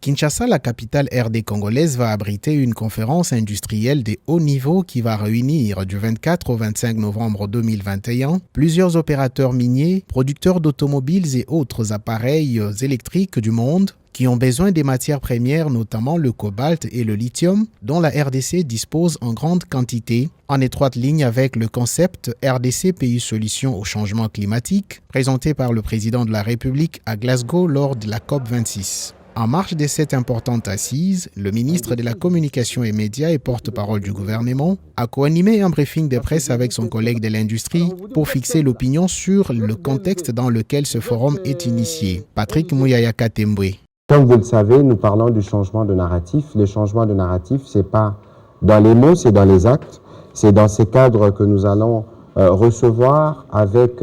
Kinshasa, la capitale RD congolaise, va abriter une conférence industrielle de haut niveau qui va réunir du 24 au 25 novembre 2021 plusieurs opérateurs miniers, producteurs d'automobiles et autres appareils électriques du monde qui ont besoin des matières premières, notamment le cobalt et le lithium, dont la RDC dispose en grande quantité, en étroite ligne avec le concept RDC Pays Solutions au changement climatique, présenté par le président de la République à Glasgow lors de la COP26. En marge de cette importante assise, le ministre de la Communication et Médias et porte-parole du gouvernement a co-animé un briefing de presse avec son collègue de l'industrie pour fixer l'opinion sur le contexte dans lequel ce forum est initié. Patrick Mouyaya Katembwe. Comme vous le savez, nous parlons du changement de narratif. Le changement de narratif, ce n'est pas dans les mots, c'est dans les actes. C'est dans ces cadres que nous allons recevoir avec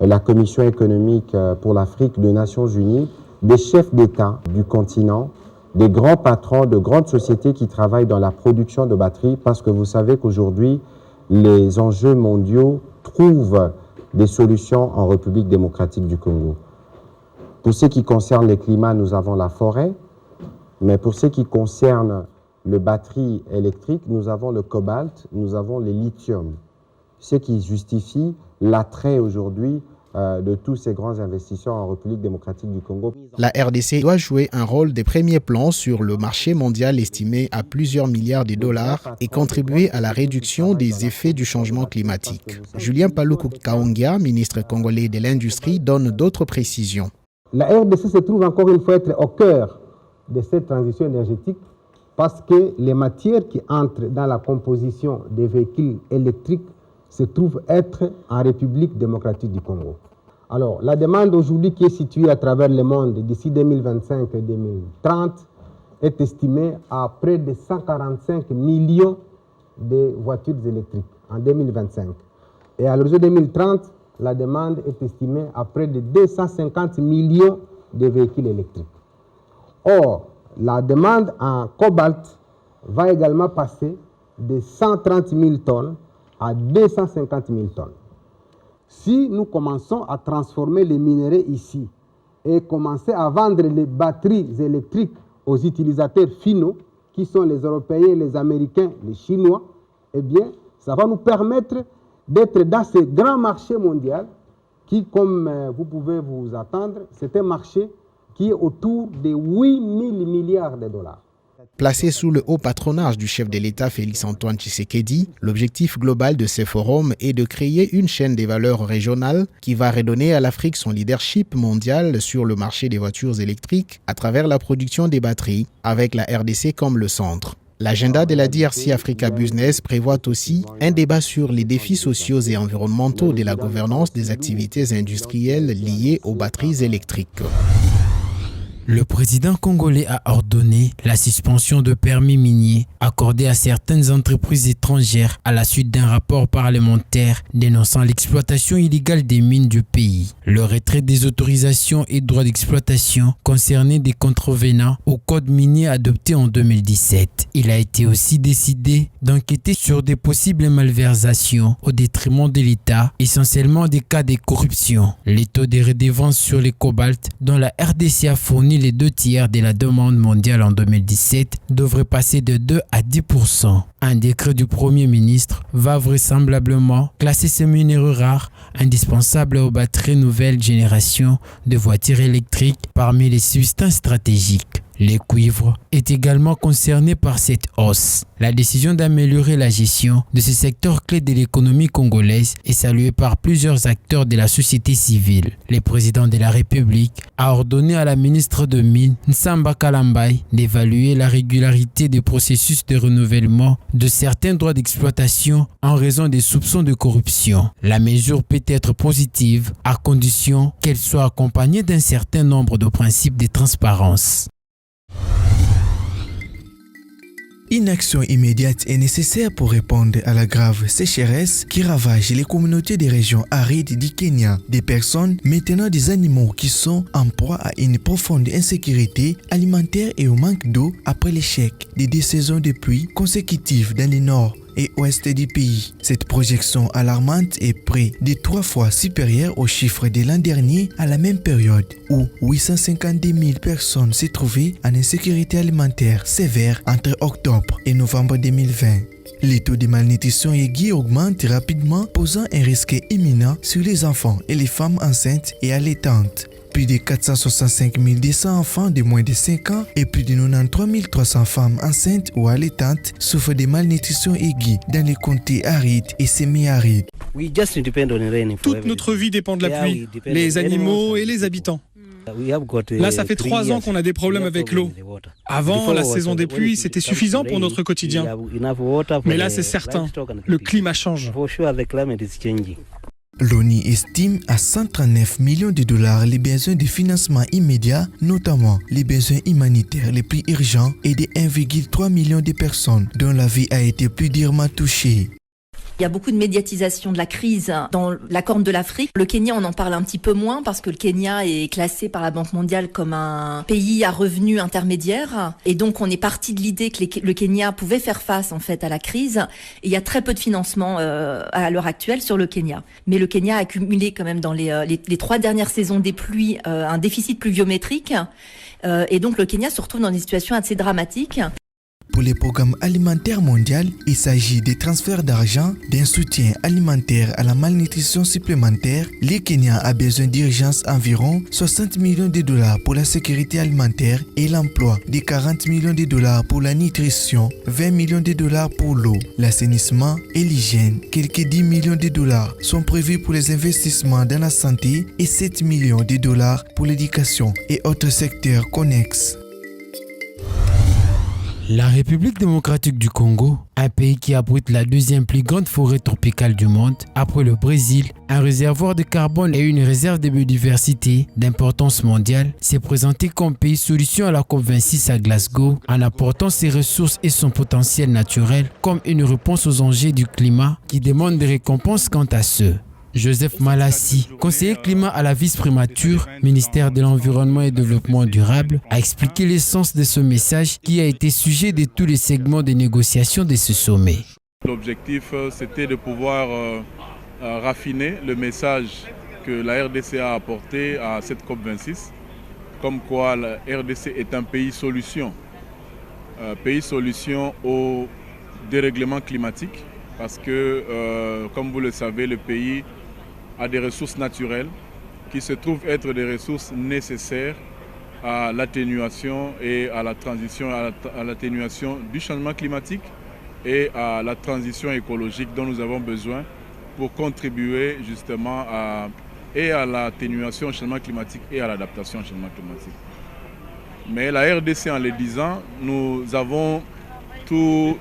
la Commission économique pour l'Afrique des Nations Unies des chefs d'État du continent, des grands patrons de grandes sociétés qui travaillent dans la production de batteries, parce que vous savez qu'aujourd'hui, les enjeux mondiaux trouvent des solutions en République démocratique du Congo. Pour ce qui concerne le climat, nous avons la forêt, mais pour ce qui concerne le batterie électrique, nous avons le cobalt, nous avons le lithium, ce qui justifie l'attrait aujourd'hui de tous ces grands investisseurs en République démocratique du Congo. La RDC doit jouer un rôle de premier plan sur le marché mondial estimé à plusieurs milliards de dollars et contribuer à la réduction des effets du changement climatique. Julien Paluku Kaongia, ministre congolais de l'Industrie, donne d'autres précisions. La RDC se trouve encore une fois être au cœur de cette transition énergétique parce que les matières qui entrent dans la composition des véhicules électriques se trouve être en République démocratique du Congo. Alors, la demande aujourd'hui qui est située à travers le monde d'ici 2025 et 2030 est estimée à près de 145 millions de voitures électriques en 2025. Et à l'horizon 2030, la demande est estimée à près de 250 millions de véhicules électriques. Or, la demande en cobalt va également passer de 130 000 tonnes à 250 000 tonnes. Si nous commençons à transformer les minéraux ici et commencer à vendre les batteries électriques aux utilisateurs finaux, qui sont les Européens, les Américains, les Chinois, eh bien, ça va nous permettre d'être dans ce grand marché mondial qui, comme vous pouvez vous attendre, c'est un marché qui est autour de 8 000 milliards de dollars. Placé sous le haut patronage du chef de l'État Félix-Antoine Tshisekedi, l'objectif global de ces forums est de créer une chaîne des valeurs régionales qui va redonner à l'Afrique son leadership mondial sur le marché des voitures électriques à travers la production des batteries, avec la RDC comme le centre. L'agenda de la DRC Africa Business prévoit aussi un débat sur les défis sociaux et environnementaux de la gouvernance des activités industrielles liées aux batteries électriques. Le président congolais a ordonné la suspension de permis miniers accordés à certaines entreprises étrangères à la suite d'un rapport parlementaire dénonçant l'exploitation illégale des mines du pays. Le retrait des autorisations et droits d'exploitation concernait des contrevenants au code minier adopté en 2017. Il a été aussi décidé d'enquêter sur des possibles malversations au détriment de l'État, essentiellement des cas de corruption. Les taux de redevance sur les cobalt dont la RDC a fourni les 2/3 de la demande mondiale en 2017 devrait passer de 2 à 10%. Un décret du Premier ministre va vraisemblablement classer ces minéraux rares indispensables aux batteries nouvelle génération de voitures électriques parmi les substances stratégiques. Le cuivre est également concerné par cette hausse. La décision d'améliorer la gestion de ce secteur clé de l'économie congolaise est saluée par plusieurs acteurs de la société civile. Le président de la République a ordonné à la ministre de Mines, Nsamba Kalambai, d'évaluer la régularité des processus de renouvellement de certains droits d'exploitation en raison des soupçons de corruption. La mesure peut être positive à condition qu'elle soit accompagnée d'un certain nombre de principes de transparence. Une action immédiate est nécessaire pour répondre à la grave sécheresse qui ravage les communautés des régions arides du Kenya. Des personnes, maintenant des animaux qui sont en proie à une profonde insécurité alimentaire et au manque d'eau après l'échec des 2 saisons de pluie consécutives dans le nord et ouest du pays. Cette projection alarmante est près de 3 fois supérieure aux chiffres de l'an dernier à la même période, où 852 000 personnes se trouvaient en insécurité alimentaire sévère entre octobre et novembre 2020. Les taux de malnutrition aiguë augmentent rapidement, posant un risque imminent sur les enfants et les femmes enceintes et allaitantes. Plus de 465 200 enfants de moins de 5 ans et plus de 93 300 femmes enceintes ou allaitantes souffrent de malnutrition aiguë dans les comtés arides et semi-arides. Toute notre vie dépend de la pluie, les animaux et les habitants. Là, ça fait 3 ans qu'on a des problèmes avec l'eau. Avant, la saison des pluies, c'était suffisant pour notre quotidien. Mais là, c'est certain, le climat change. L'ONU estime à 139 millions de dollars les besoins de financement immédiat, notamment les besoins humanitaires les plus urgents et de 1,3 million de personnes dont la vie a été plus durement touchée. Il y a beaucoup de médiatisation de la crise dans la Corne de l'Afrique. Le Kenya, on en parle un petit peu moins parce que le Kenya est classé par la Banque mondiale comme un pays à revenus intermédiaires. Et donc, on est parti de l'idée que le Kenya pouvait faire face, en fait, à la crise. Et il y a très peu de financement à l'heure actuelle sur le Kenya. Mais le Kenya a accumulé quand même dans les 3 dernières saisons des pluies un déficit pluviométrique. Et donc, le Kenya se retrouve dans des situations assez dramatiques. Pour le programme alimentaire mondial, il s'agit des transferts d'argent, d'un soutien alimentaire à la malnutrition supplémentaire. Le Kenya a besoin d'urgence environ 60 millions de dollars pour la sécurité alimentaire et l'emploi, de 40 millions de dollars pour la nutrition, 20 millions de dollars pour l'eau, l'assainissement et l'hygiène. Quelques 10 millions de dollars sont prévus pour les investissements dans la santé et 7 millions de dollars pour l'éducation et autres secteurs connexes. La République démocratique du Congo, un pays qui abrite la 2e plus grande forêt tropicale du monde, après le Brésil, un réservoir de carbone et une réserve de biodiversité d'importance mondiale, s'est présenté comme pays solution à la COP26 à Glasgow en apportant ses ressources et son potentiel naturel comme une réponse aux enjeux du climat qui demandent des récompenses quant à ceux. Joseph Malassi, conseiller climat à la vice-primature, ministère de l'Environnement et Développement durable, a expliqué l'essence de ce message qui a été sujet de tous les segments des négociations de ce sommet. L'objectif, c'était de pouvoir raffiner le message que la RDC a apporté à cette COP26, comme quoi la RDC est un pays solution au dérèglement climatique, parce que, comme vous le savez, le pays a des ressources naturelles qui se trouvent être des ressources nécessaires à l'atténuation et à la transition, à l'atténuation du changement climatique et à la transition écologique dont nous avons besoin pour contribuer justement à l'atténuation au changement climatique et à l'adaptation au changement climatique. Mais la RDC, en le disant, nous avons toute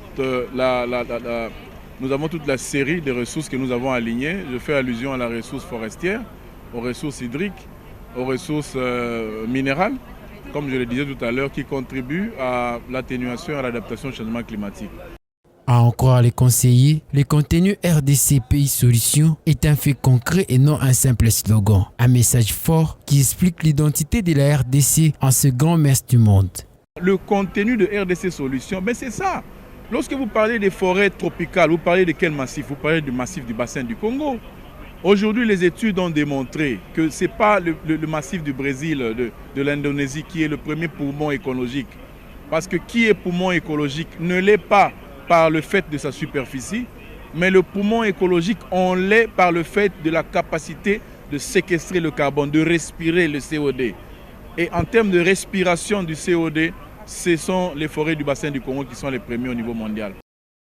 la série de ressources que nous avons alignées. Je fais allusion à la ressource forestière, aux ressources hydriques, aux ressources minérales, comme je le disais tout à l'heure, qui contribuent à l'atténuation et à l'adaptation au changement climatique. À en croire les conseillers, le contenu RDC Pays Solutions est un fait concret et non un simple slogan. Un message fort qui explique l'identité de la RDC en ce grand mestre du monde. Le contenu de RDC Solutions, c'est ça. Lorsque vous parlez des forêts tropicales, vous parlez de quel massif? Vous parlez du massif du bassin du Congo. Aujourd'hui, les études ont démontré que ce n'est pas le massif du Brésil, de l'Indonésie qui est le premier poumon écologique. Parce que qui est poumon écologique ne l'est pas par le fait de sa superficie, mais le poumon écologique, on l'est par le fait de la capacité de séquestrer le carbone, de respirer le CO2. Et en termes de respiration du CO2, ce sont les forêts du bassin du Congo qui sont les premiers au niveau mondial.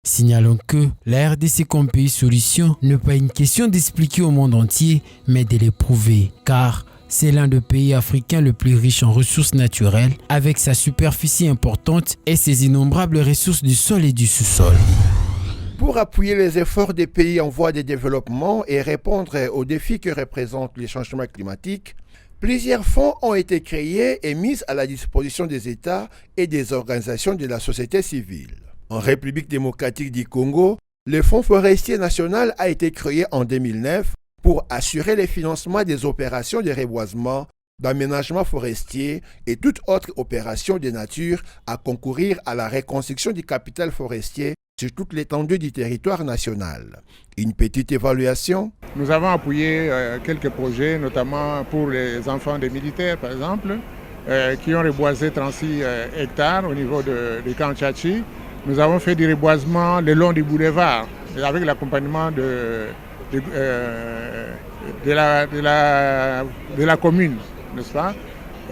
Signalons que la RDC comme pays solution n'est pas une question d'expliquer au monde entier, mais de l'éprouver, car c'est l'un des pays africains le plus riche en ressources naturelles, avec sa superficie importante et ses innombrables ressources du sol et du sous-sol. Pour appuyer les efforts des pays en voie de développement et répondre aux défis que représente le changement climatique, plusieurs fonds ont été créés et mis à la disposition des États et des organisations de la société civile. En République démocratique du Congo, le Fonds forestier national a été créé en 2009 pour assurer le financement des opérations de reboisement, d'aménagement forestier et toute autre opération de nature à concourir à la reconstruction du capital forestier sur toute l'étendue du territoire national. Une petite évaluation. Nous avons appuyé quelques projets, notamment pour les enfants des militaires, par exemple, qui ont reboisé 36 hectares au niveau du camp Tchachi. Nous avons fait du reboisement le long du boulevard, avec l'accompagnement de la commune, n'est-ce pas?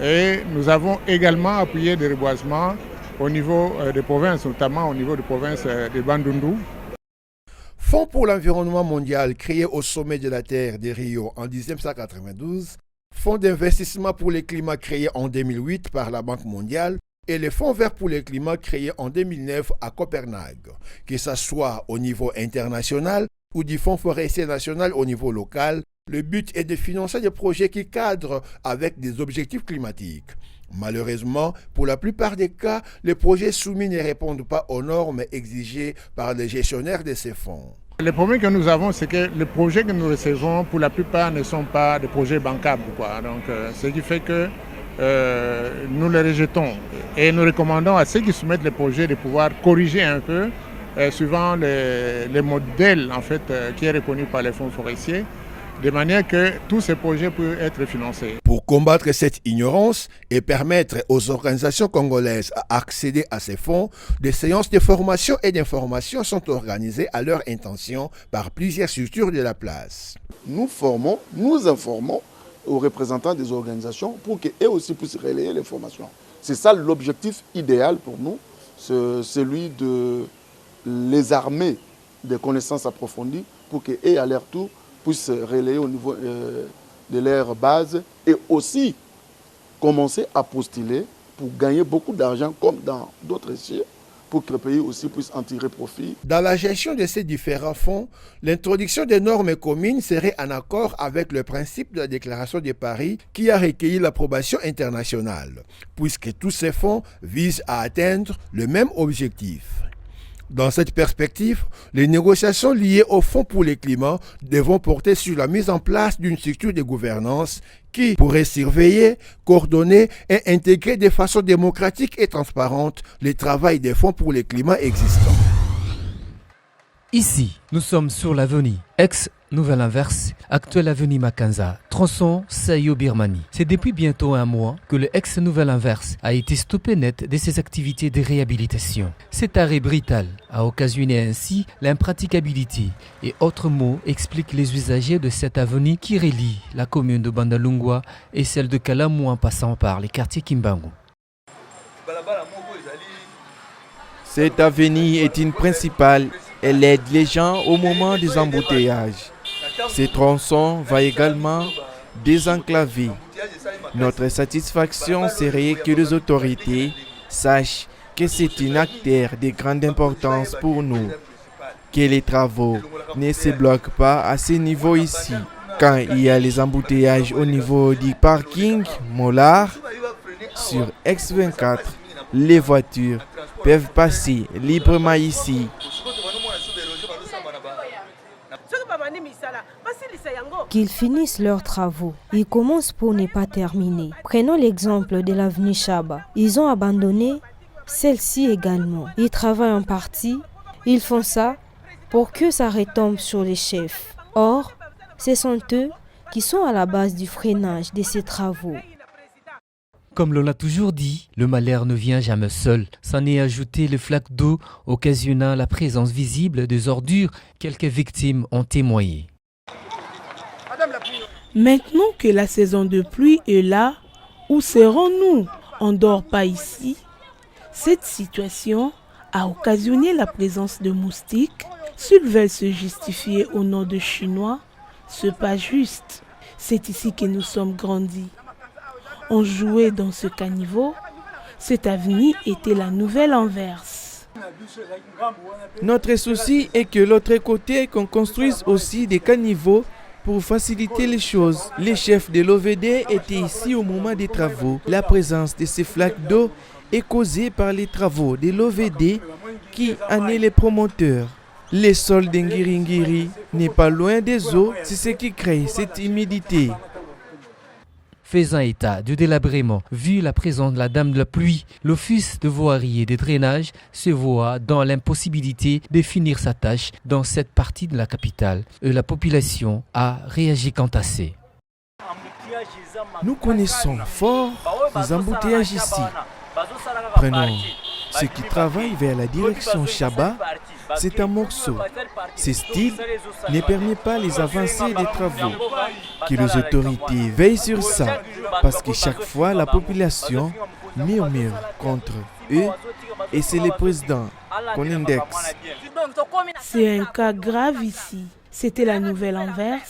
Et nous avons également appuyé des reboisements au niveau des provinces, notamment au niveau des provinces de Bandundu. Fonds pour l'environnement mondial créé au sommet de la Terre de Rio en 1992, Fonds d'investissement pour le climat créé en 2008 par la Banque mondiale et le Fonds vert pour le climat créé en 2009 à Copenhague, que ce soit au niveau international ou du Fonds forestier national au niveau local. Le but est de financer des projets qui cadrent avec des objectifs climatiques. Malheureusement, pour la plupart des cas, les projets soumis ne répondent pas aux normes exigées par les gestionnaires de ces fonds. Le problème que nous avons, c'est que les projets que nous recevons, pour la plupart, ne sont pas des projets bancables, Donc, ce qui fait que nous les rejetons. Et nous recommandons à ceux qui soumettent les projets de pouvoir corriger un peu, suivant les modèles en fait, qui est reconnu par les fonds forestiers, de manière que tous ces projets puissent être financés. Pour combattre cette ignorance et permettre aux organisations congolaises à accéder à ces fonds, des séances de formation et d'information sont organisées à leur intention par plusieurs structures de la place. Nous formons, nous informons aux représentants des organisations pour qu'eux aussi puissent relayer les formations. C'est ça l'objectif idéal pour nous, c'est celui de les armer de connaissances approfondies pour qu'eux à leur tour puissent relayer au niveau de leur base et aussi commencer à postuler pour gagner beaucoup d'argent comme dans d'autres sièges, pour que le pays aussi puisse en tirer profit. Dans la gestion de ces différents fonds, l'introduction des normes communes serait en accord avec le principe de la Déclaration de Paris qui a recueilli l'approbation internationale, puisque tous ces fonds visent à atteindre le même objectif. Dans cette perspective, les négociations liées au Fonds pour le climat devront porter sur la mise en place d'une structure de gouvernance qui pourrait surveiller, coordonner et intégrer de façon démocratique et transparente le travail des fonds pour le climat existants. Ici, nous sommes sur l'avenue ex-Nouvelle Inverse, actuelle avenue Makanza, tronçon Sayo-Birmanie. C'est depuis bientôt un mois que le ex-Nouvelle Inverse a été stoppé net de ses activités de réhabilitation. Cet arrêt brutal a occasionné ainsi l'impraticabilité et autres mots expliquent les usagers de cette avenue qui relie la commune de Bandalungwa et celle de Kalamu en passant par les quartiers Kimbangu. Cette avenue est une principale. Elle aide les gens au moment des embouteillages. Ce tronçon va également désenclaver. Notre satisfaction serait que les autorités sachent que c'est un acteur de grande importance pour nous, que les travaux ne se bloquent pas à ce niveau ici. Quand il y a les embouteillages au niveau du parking Mollard, sur X24, les voitures peuvent passer librement ici. Qu'ils finissent leurs travaux. Ils commencent pour ne pas terminer. Prenons l'exemple de l'avenue Chaba. Ils ont abandonné celle-ci également. Ils travaillent en partie. Ils font ça pour que ça retombe sur les chefs. Or, ce sont eux qui sont à la base du freinage de ces travaux. Comme l'on l'a toujours dit, le malheur ne vient jamais seul. S'en est ajouté le flaque d'eau occasionnant la présence visible des ordures. Quelques victimes ont témoigné. Maintenant que la saison de pluie est là, où serons-nous? On ne dort pas ici. Cette situation a occasionné la présence de moustiques. S'ils veulent se justifier au nom de Chinois, ce n'est pas juste. C'est ici que nous sommes grandis. On jouait dans ce caniveau. Cette avenue était la Nouvelle Anverse. Notre souci est que l'autre côté, qu'on construise aussi des caniveaux pour faciliter les choses. Les chefs de l'OVD étaient ici au moment des travaux. La présence de ces flaques d'eau est causée par les travaux de l'OVD qui en est les promoteurs. Le sol d'Ngiringiri n'est pas loin des eaux, c'est ce qui crée cette humidité. faisant état de délabrement. Vu la présence de la Dame de la pluie, l'Office de voirie et de drainage se voit dans l'impossibilité de finir sa tâche dans cette partie de la capitale. Et la population a réagi quant à ça. Nous connaissons fort les embouteillages ici. Prenons ceux qui travaillent vers la direction Chaba. C'est un morceau. Ce style ne permet pas les avancées des travaux. Que les autorités veillent sur ça, parce que chaque fois la population murmure contre eux et c'est le président qu'on indexe. C'est un cas grave ici. C'était la Nouvelle-Anvers.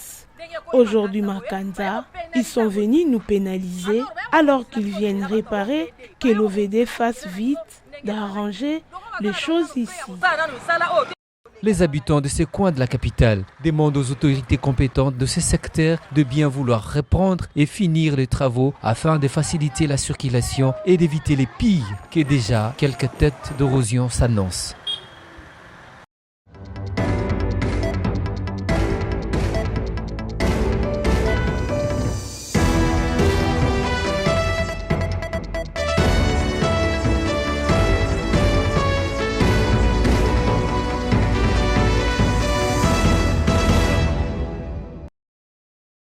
Aujourd'hui, Makanza, ils sont venus nous pénaliser alors qu'ils viennent réparer, que l'OVD fasse vite d'arranger les choses ici. Les habitants de ces coins de la capitale demandent aux autorités compétentes de ce secteur de bien vouloir reprendre et finir les travaux afin de faciliter la circulation et d'éviter les pires que déjà quelques têtes d'érosion s'annoncent.